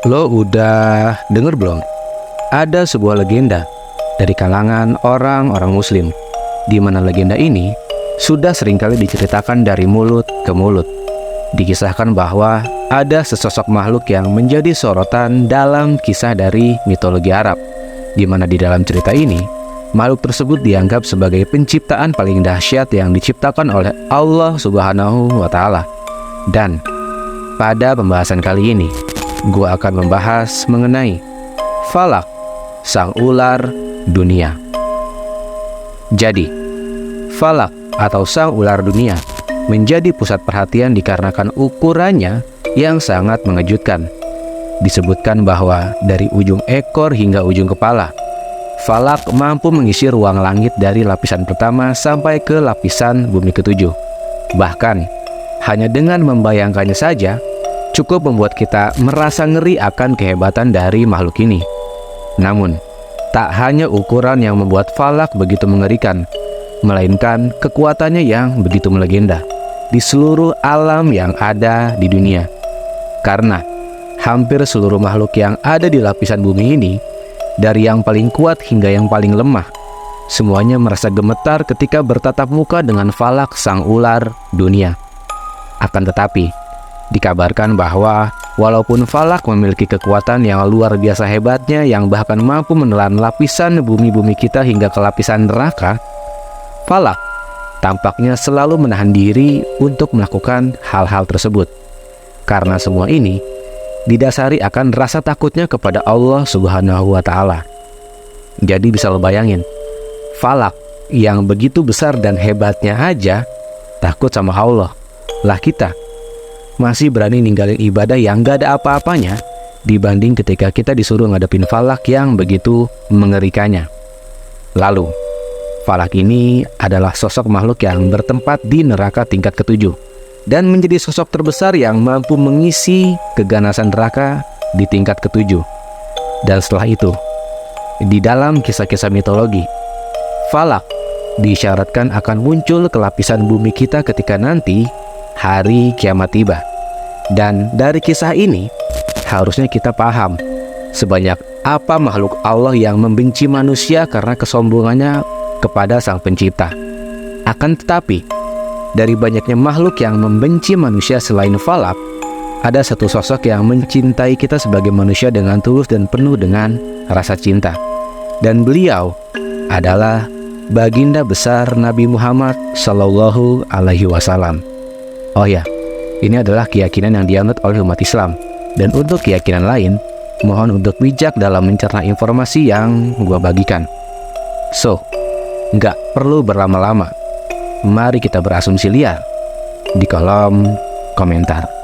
Lo udah denger belum? Ada sebuah legenda dari kalangan orang-orang muslim, di mana legenda ini sudah seringkali diceritakan dari mulut ke mulut. Dikisahkan bahwa ada sesosok makhluk yang menjadi sorotan dalam kisah dari mitologi Arab, di mana di dalam cerita ini, makhluk tersebut dianggap sebagai penciptaan paling dahsyat yang diciptakan oleh Allah Subhanahu wa Ta'ala. Dan pada pembahasan kali ini, gue akan membahas mengenai Falak, sang ular dunia. Jadi, Falak atau sang ular dunia menjadi pusat perhatian dikarenakan ukurannya yang sangat mengejutkan. Disebutkan bahwa dari ujung ekor hingga ujung kepala, Falak mampu mengisi ruang langit dari lapisan pertama sampai ke lapisan bumi ketujuh. Bahkan, hanya dengan membayangkannya saja, cukup membuat kita merasa ngeri akan kehebatan dari makhluk ini. Namun, tak hanya ukuran yang membuat Falak begitu mengerikan, melainkan kekuatannya yang begitu melegenda di seluruh alam yang ada di dunia. Karena hampir seluruh makhluk yang ada di lapisan bumi ini, dari yang paling kuat hingga yang paling lemah, semuanya merasa gemetar ketika bertatap muka dengan Falak sang ular dunia. Akan tetapi, dikabarkan bahwa walaupun Falak memiliki kekuatan yang luar biasa hebatnya yang bahkan mampu menelan lapisan bumi-bumi kita hingga ke lapisan neraka, Falak tampaknya selalu menahan diri untuk melakukan hal-hal tersebut. Karena semua ini didasari akan rasa takutnya kepada Allah Subhanahu wa Ta'ala. Jadi bisa lo bayangin, Falak yang begitu besar dan hebatnya aja takut sama Allah. Lah kita masih berani ninggalin ibadah yang gak ada apa-apanya dibanding ketika kita disuruh ngadepin Falak yang begitu mengerikannya. Lalu, Falak ini adalah sosok makhluk yang bertempat di neraka tingkat ketujuh dan menjadi sosok terbesar yang mampu mengisi keganasan neraka di tingkat ketujuh. Dan setelah itu, di dalam kisah-kisah mitologi, Falak diisyaratkan akan muncul ke lapisan bumi kita ketika nanti hari kiamat tiba. Dan dari kisah ini, harusnya kita paham sebanyak apa makhluk Allah yang membenci manusia karena kesombongannya kepada sang pencipta. Akan tetapi, dari banyaknya makhluk yang membenci manusia selain Falak, ada satu sosok yang mencintai kita sebagai manusia dengan tulus dan penuh dengan rasa cinta. Dan beliau adalah baginda besar Nabi Muhammad Sallallahu Alaihi Wasallam. Oh ya, ini adalah keyakinan yang dianut oleh umat Islam. Dan untuk keyakinan lain, mohon untuk bijak dalam mencerna informasi yang gua bagikan. So, nggak perlu berlama-lama. Mari kita berasumsi liar di kolom komentar.